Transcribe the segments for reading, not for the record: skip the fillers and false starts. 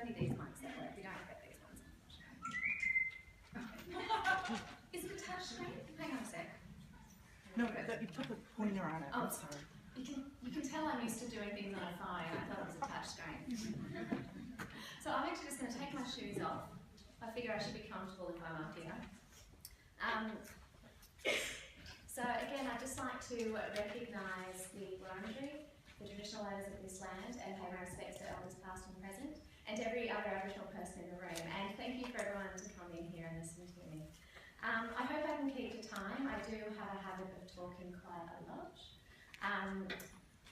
only these mics that work. We don't get these ones. Is it a touch screen? Hang on a sec. No, you put the pointer on it. Oh, I'm sorry. You can tell I'm used to doing things on a phone. I thought it was a touch screen. So I'm actually just going to take my shoes off. I figure I should be comfortable if I'm up here. So again, I'd just like to recognise the Wurundjeri, the traditional owners of this land, and pay my respects to elders past and present, and to every other Aboriginal person in the room. And thank you for everyone to come in here and listen to me. I hope I can keep to time. I do have a habit of talking quite a lot.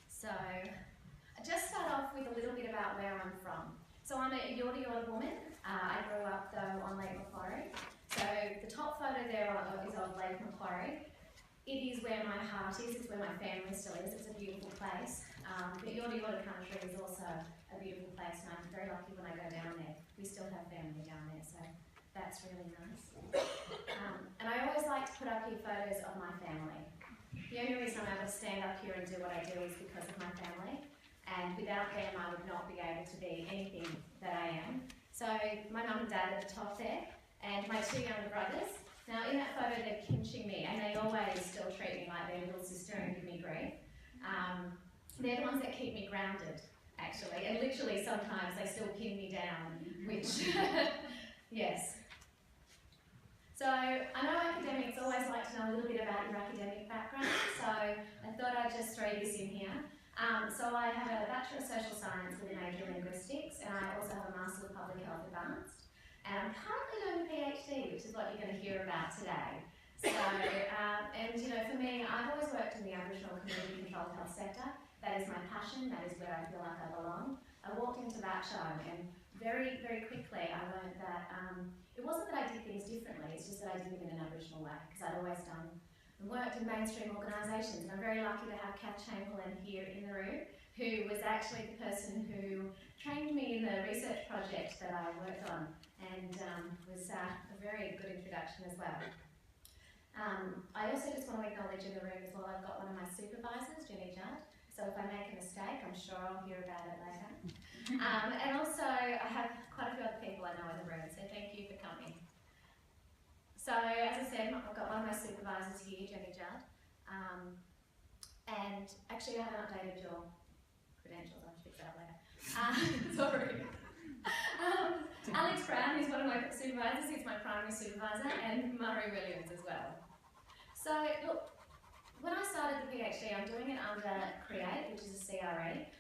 So I'll just start off with a little bit about where I'm from. So I'm a Yorta woman. I grew up though on Lake Macquarie. So the top photo there is of Lake Macquarie. It is where my heart is, it's where my family still is. It's a beautiful place. But Yorta country is also a beautiful place, and I'm very lucky when I go down there. We still have family down there, so that's really nice. And I always like to put up here photos of my family. The only reason I'm able to stand up here and do what I do is because of my family. And without them, I would not be able to be anything that I am. So my mum and dad at the top there, and my two younger brothers. Now in that photo, they're pinching me, and they always still treat me like their little sister and give me grief. They're the ones that keep me grounded, actually, and literally sometimes they still pin me down, which, yes. So I know academics always like to know a little bit about your academic background, so I thought I'd just throw this in here. So I have a Bachelor of Social Science with a major in Linguistics, and I also have a Master of Public Health Advanced. And I'm currently doing a PhD, which is what you're going to hear about today. So, and you know, for me, I've always worked in the Aboriginal community controlled health sector. That is my passion, that is where I feel like I belong. I walked into that show and very, very quickly I learned that it wasn't that I did things differently, it's just that I did them in an Aboriginal way, because I'd always done and worked in mainstream organisations. And I'm very lucky to have Kath Chamberlain here in the room, who was actually the person who trained me in the research project that I worked on, and was a very good introduction as well. I also just want to acknowledge in the room as well, I've got one of my supervisors, Jenny Judd, so if I make a mistake, I'm sure I'll hear about it later. And also, I have quite a few other people I know in the room, so thank you for coming. So, as I said, I've got one of my supervisors here, Jenny Judd, and actually I haven't updated your credentials, I'll fix that later. Sorry. Alex Brown, who's one of my supervisors, he's my primary supervisor, and Murray Williams as well. So, look, when I started the PhD, I'm doing it under CREATE, which is a CRE.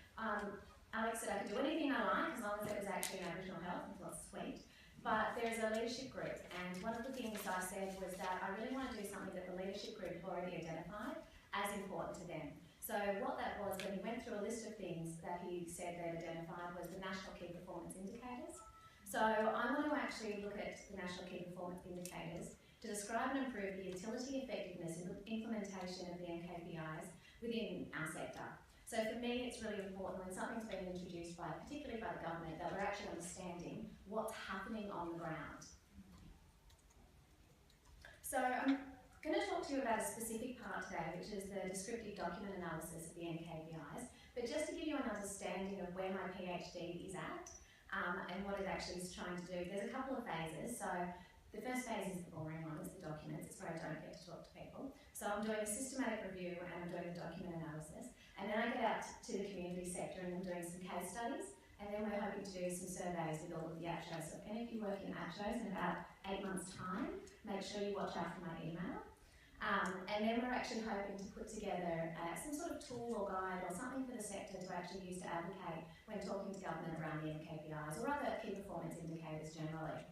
Alex said I could do anything I like, as long as it was actually in Aboriginal health, and that's sweet. But there's a leadership group, and one of the things I said was that I really want to do something that the leadership group had already identified as important to them. So what that was, when he went through a list of things that he said they'd identified, was the National Key Performance Indicators. So I want to actually look at the National Key Performance Indicators to describe and improve the utility, effectiveness and implementation of the KPIs within our sector. So for me, it's really important when something's being introduced particularly by the government, that we're actually understanding what's happening on the ground. So I'm going to talk to you about a specific part today, which is the descriptive document analysis of the KPIs. But just to give you an understanding of where my PhD is at and what it actually is trying to do, there's a couple of phases. So the first phase is the boring one, it's the documents, it's where I don't get to talk to people. So I'm doing a systematic review and I'm doing the document analysis. And then I get out to the community sector and I'm doing some case studies. And then we're hoping to do some surveys with all of the APSHOs. So if any of you work in APSHOs in about 8 months' time, make sure you watch out for my email. And then we're actually hoping to put together some sort of tool or guide or something for the sector to actually use to advocate when talking to government around the KPIs or other key performance indicators generally.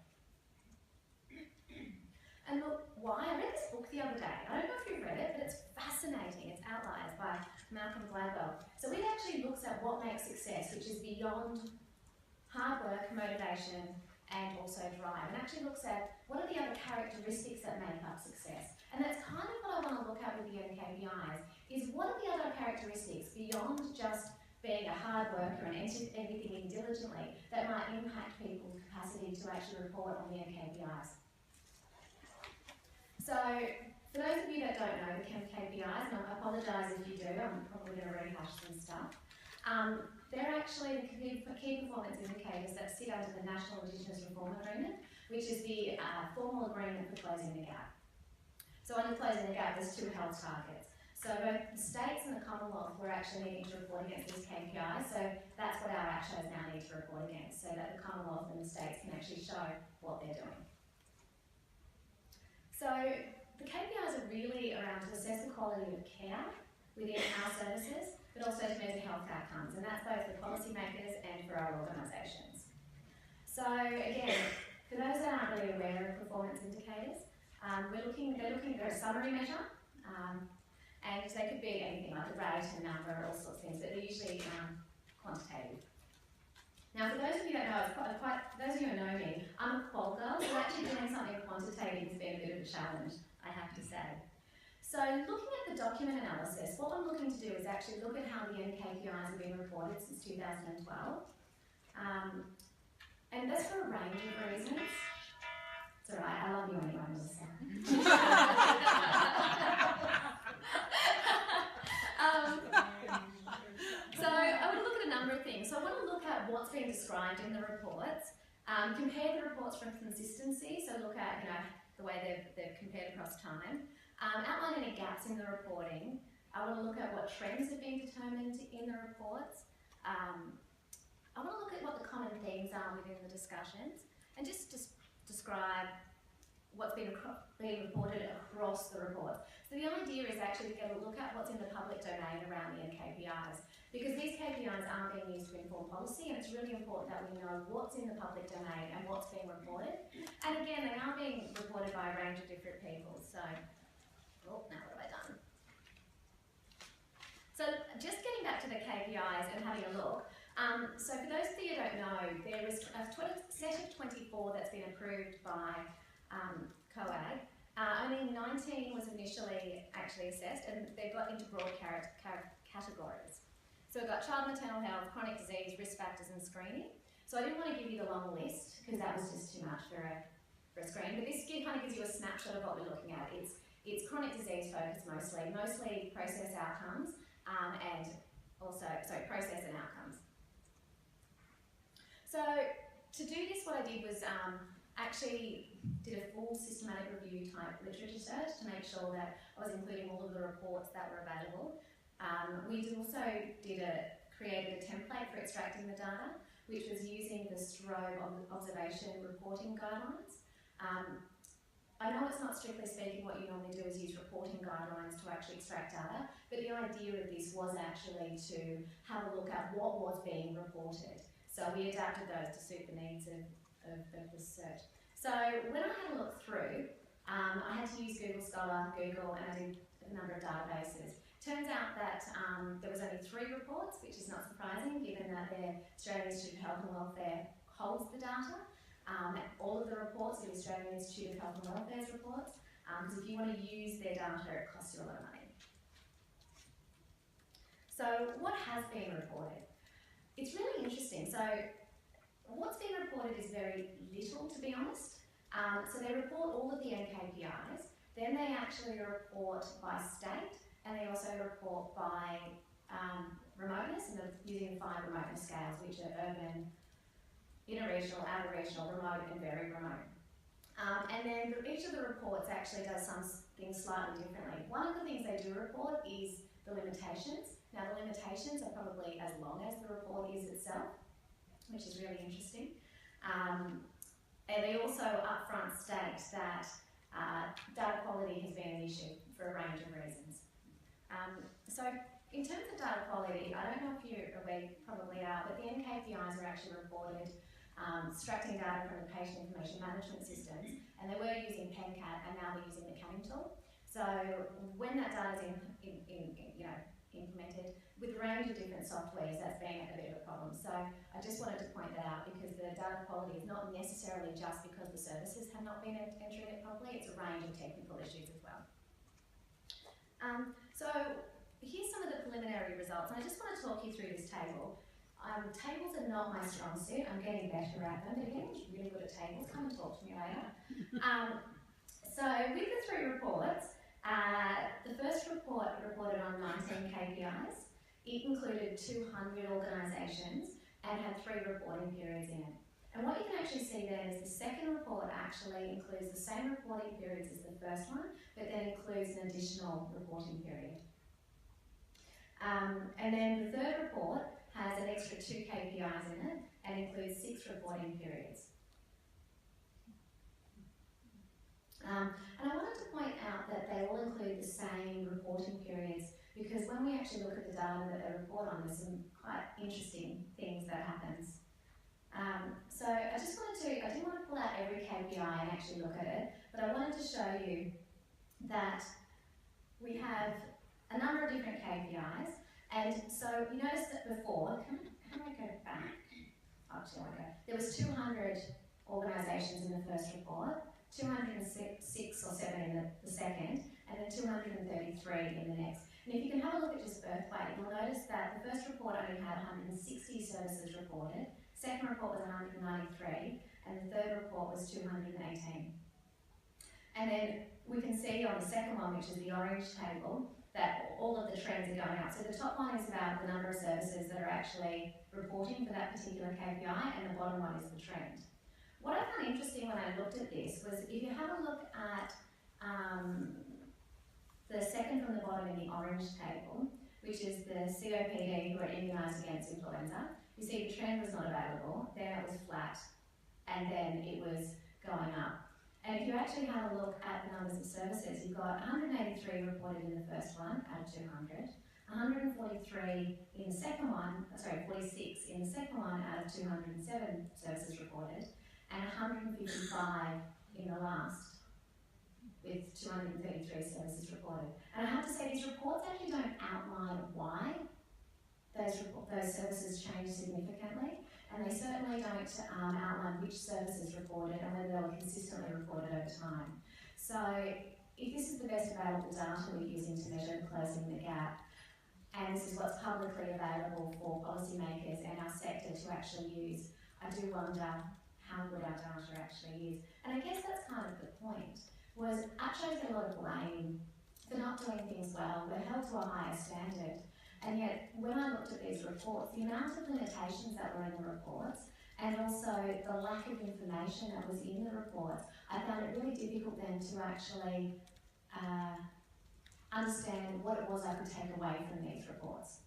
And look, why? I read this book the other day. I don't know if you've read it, but it's fascinating. It's Outliers by Malcolm Gladwell. So it actually looks at what makes success, which is beyond hard work, motivation, and also drive. And actually looks at what are the other characteristics that make up success. And that's kind of what I want to look at with the KPIs, is what are the other characteristics beyond just being a hard worker and everything in diligently that might impact people's capacity to actually report on their KPIs. So, for those of you that don't know the KPIs, and I apologise if you do, I'm probably going to rehash some stuff. They're actually the key performance indicators that sit under the National Indigenous Reform Agreement, which is the formal agreement for closing the gap. So under closing the gap, there's two health targets. So both the states and the Commonwealth were actually needing to report against these KPIs, so that's what our ACCHOs now need to report against, so that the Commonwealth and the states can actually show what they're doing. So the KPIs are really around to assess the quality of care within our services, but also to measure health outcomes, and that's both for policymakers and for our organisations. So again, for those that aren't really aware of performance indicators, they're a summary measure, and they could be anything like a rate, a number, all sorts of things, but they're usually quantitative. Now, for those of you that know, those of you who know me, I'm a qual girl, so actually doing something quantitative has been a bit of a challenge, I have to say. So looking at the document analysis, what I'm looking to do is actually look at how the KPIs have been reported since 2012. And that's for a range of reasons. It's alright, I love you anyway, Melissa. So I want to look at a number of things. So I want to look at what's been described in the reports, compare the reports for consistency, so look at the way they've compared across time. Outline any gaps in the reporting. I want to look at what trends have been determined in the reports. I want to look at what the common themes are within the discussions, and just describe what's been reported across the reports. So the idea is actually to get a look at what's in the public domain around the KPIs, because these KPIs aren't being used to inform policy, and it's really important that we know what's in the public domain and what's being reported. And again, they are being reported by a range of different people. So, oh, now what have I done? So just getting back to the KPIs and having a look. So for those of you who don't know, there is a set of 24 that's been approved by COAG. Only 19 was initially actually assessed, and they've got into broad categories. So we've got child maternal health, chronic disease, risk factors and screening. So I didn't want to give you the long list because that was just too much for a screen, but this kind of gives you a snapshot of what we're looking at. It's chronic disease focused mostly process outcomes, and also, process and outcomes. So to do this, what I did was actually did a full systematic review type literature search to make sure that I was including all of the reports that were available. We also created a template for extracting the data, which was using the Strait observation reporting guidelines. I know it's not strictly speaking what you normally do is use reporting guidelines to actually extract data, but the idea of this was actually to have a look at what was being reported. So we adapted those to suit the needs of the search. So when I had a look through, I had to use Google Scholar, and I did a number of databases. Turns out that there was only 3 reports, which is not surprising given that the Australian Institute of Health and Welfare holds the data. All of the reports are the Australian Institute of Health and Welfare's reports, because if you want to use their data, it costs you a lot of money. So what has been reported? It's really interesting. So what's been reported is very little, to be honest. So they report all of the KPIs, then they actually report by state, and they also report by remoteness, and they're using 5 remoteness scales, which are urban, interregional, outer regional, remote and very remote. And then each of the reports actually does some things slightly differently. One of the things they do report is the limitations. Now the limitations are probably as long as the report is itself, which is really interesting. And they also upfront state that data quality has been an issue for a range of reasons. So in terms of data quality, I don't know if you're aware, probably are, but the KPIs are actually reported extracting data from the patient information management systems, and they were using PenCat, and now they're using the Canning tool. So when that data is implemented with a range of different softwares, that's been a bit of a problem. So I just wanted to point that out, because the data quality is not necessarily just because the services have not been entering it properly, it's a range of technical issues as well. So here's some of the preliminary results, and I just want to talk you through this table. Tables are not my strong suit. I'm getting better at them, but again, I'm really good at tables. Come and talk to me later. So with the 3 reports, the first report reported on 19 KPIs. It included 200 organisations and had 3 reporting periods in it. And what you can actually see there is the second report actually includes the same reporting periods as the first one, but then includes an additional reporting period. And then the third report has an extra 2 KPIs in it and includes 6 reporting periods. And I wanted to point out that they all include the same reporting periods because when we actually look at the data that they report on, there's some quite interesting things that happens. So I didn't want to pull out every KPI and actually look at it, but I wanted to show you that we have a number of different KPIs. And so you noticed that before, can I go back? Actually, I won't go. There was 200 organisations in the first report, 206 or 7 in the second, and then 233 in the next. And if you can have a look at just birth weight, you'll notice that the first report only had 160 services reported, second report was 193, and the third report was 218. And then we can see on the second one, which is the orange table, that all of the trends are going up. So the top one is about the number of services that are actually reporting for that particular KPI, and the bottom one is the trend. What I found interesting when I looked at this was if you have a look at the second from the bottom in the orange table, which is the COPD who are immunised against influenza, you see the trend was not available, then it was flat, and then it was going up. And if you actually have a look at the numbers of services, you've got 183 reported in the first one out of 200, 143 in the second one, 46 in the second one out of 207 services reported, and 155 in the last, with 233 services reported. And I have to say, these reports actually don't outline why those services changed significantly, and they certainly don't outline which services reported and whether they were consistently reported over time. So if this is the best available data we're using to measure closing the gap, and this is what's publicly available for policymakers and our sector to actually use, I do wonder how good our data actually is. And I guess that's kind of the point, was ACCHOs get a lot of blame for not doing things well. We're held to a higher standard. And yet, when I looked at these reports, the amount of limitations that were in the reports, and also the lack of information that was in the reports, I found it really difficult then to actually understand what it was I could take away from these reports.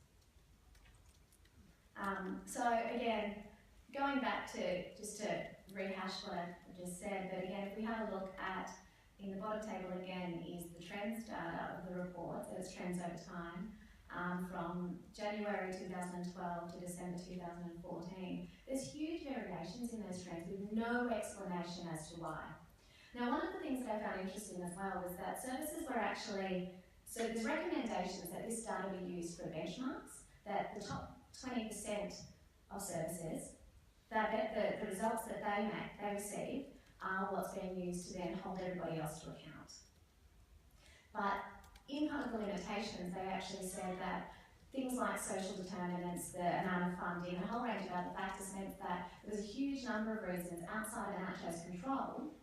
So again, going back to, just to rehash what I just said, but again, if we have a look at, in the bottom table again, is the trends data of the report, so it's trends over time. From January 2012 to December 2014, there's huge variations in those trends with no explanation as to why. Now, one of the things that I found interesting as well was that services were actually, so there's recommendations that this data be used for benchmarks, that the top 20% of services, that the results that they receive are what's being used to then hold everybody else to account. But in part of the limitations, they actually said that things like social determinants, the amount of funding, a whole range of other factors meant that there was a huge number of reasons outside of ACCHO's control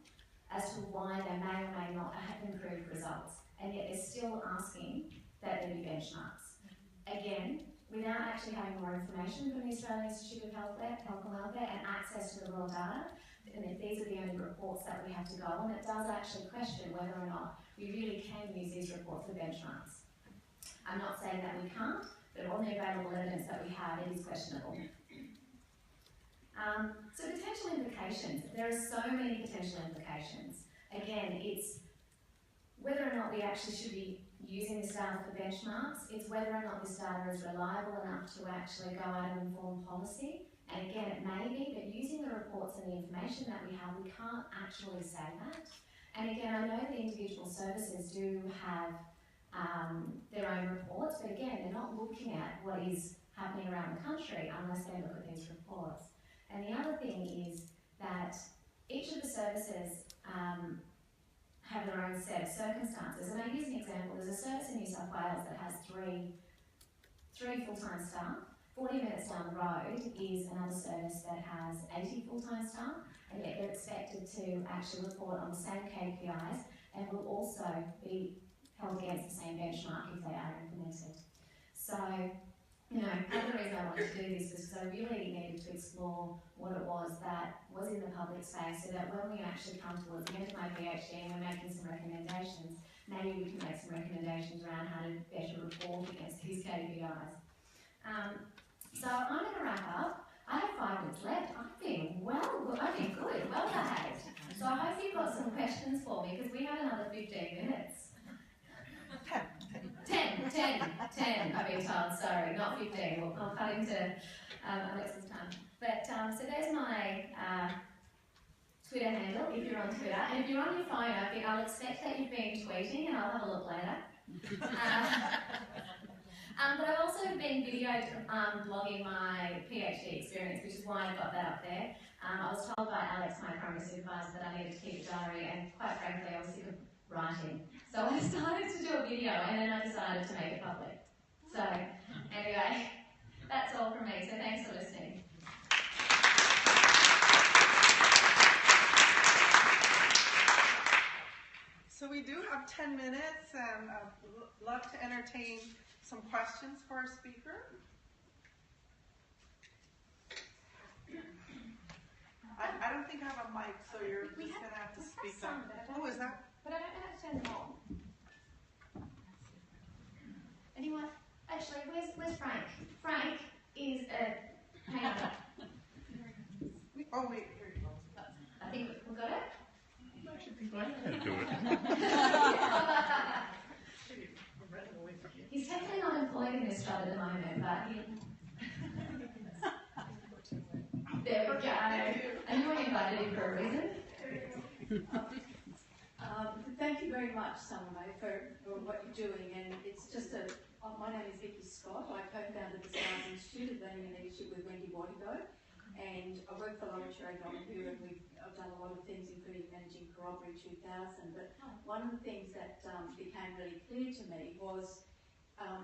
as to why they may or may not have improved results. And yet they're still asking that there be benchmarks. Again, without actually having more information from the Australian Institute of Health and Welfare and access to the raw data, and if these are the only reports that we have to go on, it does actually question whether or not we really can use these reports for benchmarks. I'm not saying that we can't, but on the available evidence that we have, it is questionable. So potential implications. There are so many potential implications. Again, it's whether or not we actually should be using this data for benchmarks, it's whether or not this data is reliable enough to actually go out and inform policy. And again, it may be, but using the reports and the information that we have, we can't actually say that. And again, I know the individual services do have their own reports, but again, they're not looking at what is happening around the country unless they look at these reports. And the other thing is that each of the services have their own set of circumstances. And I use an example. There's a service in New South Wales that has three full-time staff. 40 minutes down the road is another service that has 80 full-time staff, and yet they're expected to actually report on the same KPIs and will also be held against the same benchmark if they are implemented. So Part of the reason I wanted to do this was because I really needed to explore what it was that was in the public space, so that when we actually come towards the end of my PhD and we're making some recommendations, maybe we can make some recommendations around how to better report against these KPIs. So I'm going to wrap up. I have 5 minutes left. I've been good, well behaved. So I hope you've got some questions for me, because we have another 15 minutes. 10, I've been told, sorry, not 15. I'll cut into Alex's time. But, so there's my Twitter handle, if you're on Twitter. And if you're on your phone, I'll expect that you've been tweeting, and I'll have a look later. But I've also been videoed blogging my PhD experience, which is why I got that up there. I was told by Alex, my primary supervisor, that I needed to keep a diary, and quite frankly, I was sick of writing. So I decided to do a video, and then I decided to make it public. So, anyway, that's all from me, so thanks for listening. So we do have 10 minutes, and I'd love to entertain some questions for our speaker. I don't think I have a mic, so you're just going to have to speak up. Oh, is that? But I don't know how to turn them on. Anyone? Actually, where's Frank? Frank is a painter. Oh, wait, here you go. I think we got it? I should think I can do it. He's technically not employed in this job at the moment, but he... There we go. And you were invited in for a reason. Thank you very much, Salome, for what you're doing. And it's just my name is Vicky Scott. I co-founded the Stars Institute of Learning and Leadership with Wendy Wattigo. And I work for Lowitja here, and I've done a lot of ththings, including managing Corroboree 2000. But one of the things that became really clear to me was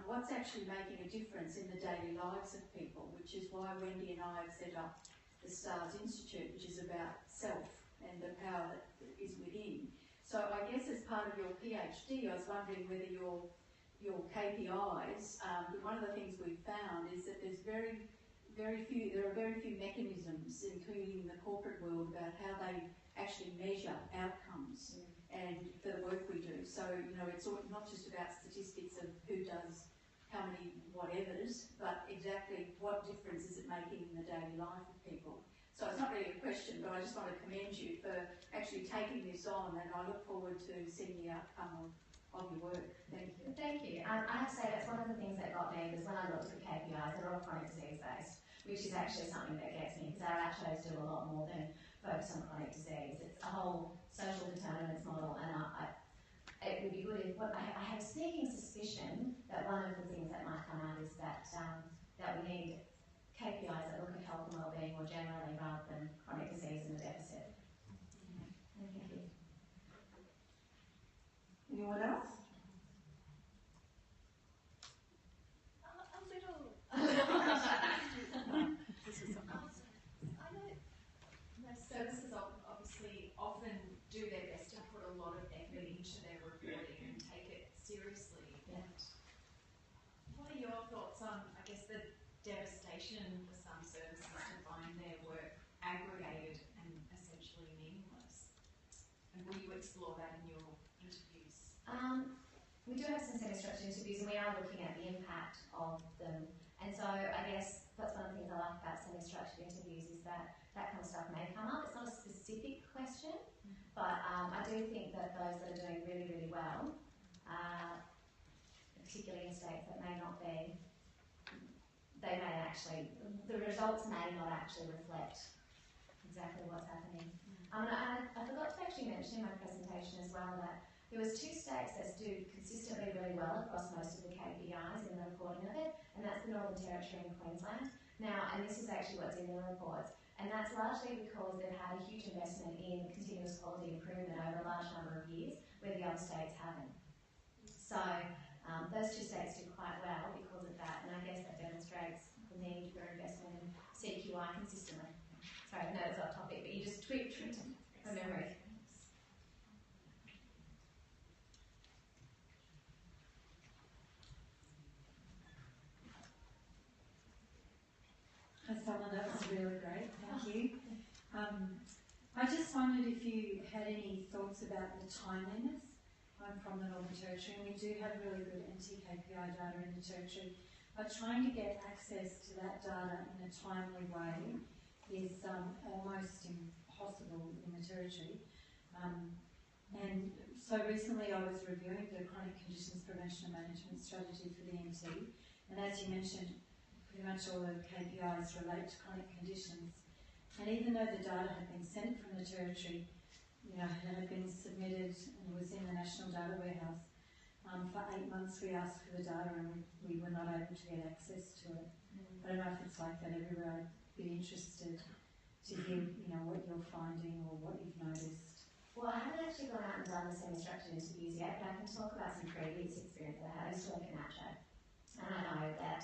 what's actually making a difference in the daily lives of people, which is why Wendy and I have set up the Stars Institute, which is about self and the power that is within. So I guess as part of your PhD, I was wondering whether your KPIs, one of the things we've found is that there are very few mechanisms, including in the corporate world, about how they actually measure outcomes and for the work we do. So, it's not just about statistics of who does how many whatevers, but exactly what difference is it making in the daily life of people. So it's not really a question, but I just want to commend you for actually taking this on, and I look forward to seeing the outcome of your work. Thank you. Thank you. I have to say that's one of the things that got me was when I looked at the KPIs, they're all chronic disease based, which is actually something that gets me, because our actuaries do a lot more than focus on chronic disease. It's a whole social determinants model, and it would be good if, I have a sneaking suspicion that one of the things that might come out is that we need KPIs that look at health and wellbeing more generally rather than chronic disease and the deficit. Thank you. Anyone else? A little. I know most services obviously often do their best to put a lot of effort into their reporting and take it seriously. Yeah. And what are your thoughts on, I guess, the devastation for some services to find their work aggregated and essentially meaningless? And will you explore that in your interviews? We do have some semi-structured interviews, and we are looking at the impact of them. And so I guess that's one of the things I like about semi-structured interviews is that kind of stuff may come up. It's not a specific question, but I do think that those that are doing really, really well, particularly in states that may not be, the results may not actually reflect exactly what's happening. I forgot to actually mention in my presentation as well that there was 2 states that do consistently really well across most of the KPIs in the reporting of it, and that's the Northern Territory and Queensland. Now, and this is actually what's in the reports, and that's largely because they've had a huge investment in continuous quality improvement over a large number of years, where the other states haven't. So, those 2 states do quite well because of that, and I guess that demonstrates the need for investment in CQI consistently. Sorry, I know it's off topic, but you just tweaked from memory. really great, thank you. I just wondered if you had any thoughts about the timeliness. I'm from the Northern Territory and we do have really good NT-KPI data in the Territory, but trying to get access to that data in a timely way is almost impossible in the Territory. And so recently I was reviewing the Chronic Conditions Prevention and Management Strategy for the NT, and as you mentioned, pretty much all the KPIs relate to chronic conditions. And even though the data had been sent from the Territory, you know, it had been submitted and was in the National Data Warehouse, for 8 months we asked for the data and we were not able to get access to it. I don't know if it's like that everywhere. I'd be interested to hear, you know, what you're finding or what you've noticed. Well, I haven't actually gone out and done the semi-structured interviews yet, but I can talk about some previous experience that I had. I used to work in ACHO, and I know that,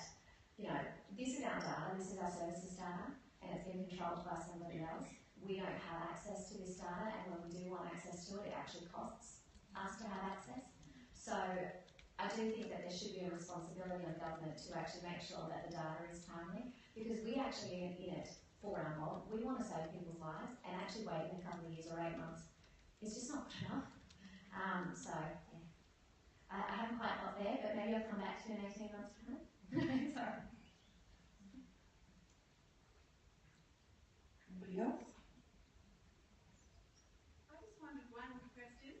you know, this is our data, this is our services data, and it's been controlled by somebody else. We don't have access to this data, and when we do want access to it, it actually costs us to have access. So I do think that there should be a responsibility on government to actually make sure that the data is timely, because we actually are in it for our mob. We want to save people's lives, and actually waiting a couple of years or 8 months is just not good enough. So yeah, I haven't quite got there, but maybe I'll come back to you in 18 months' time. Sorry. Anybody else? I just wondered one question.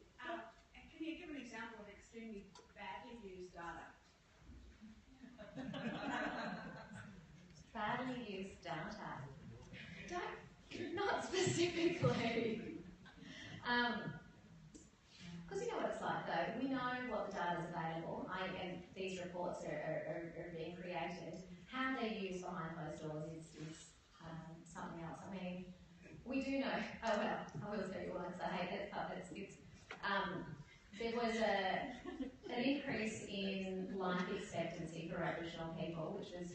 Can you give an example of extremely badly used data? Badly used data. Not specifically. Because you know what it's like though, we know what the data is available, and these reports are being created. How they're used behind closed doors is something else. I mean, we do know, oh well, I will tell you one because I hate it, but there was an increase in life expectancy for Aboriginal people, which was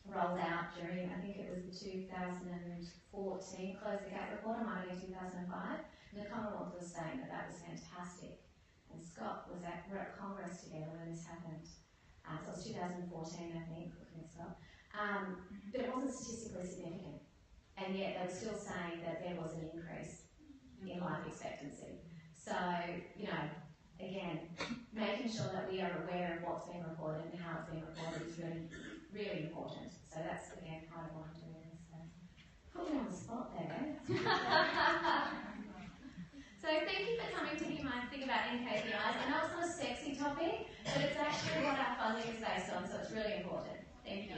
rolled out during, I think it was the 2014 Close the Gap report, it might have been 2005, and the Commonwealth was saying that that was fantastic. And Scott was we're at Congress together when this happened. So it was 2014, I think, looking at Scott. But it wasn't statistically significant. And yet they were still saying that there was an increase in life expectancy. So, you know, again, making sure that we are aware of what's being reported and how it's being reported is really, really important. So that's, again, kind of what I'm doing. So put me on the spot there. So thank you for coming to hear my thing about KPIs. I know it's not a sexy topic, but it's actually what our funding is based on, so it's really important. Thank you.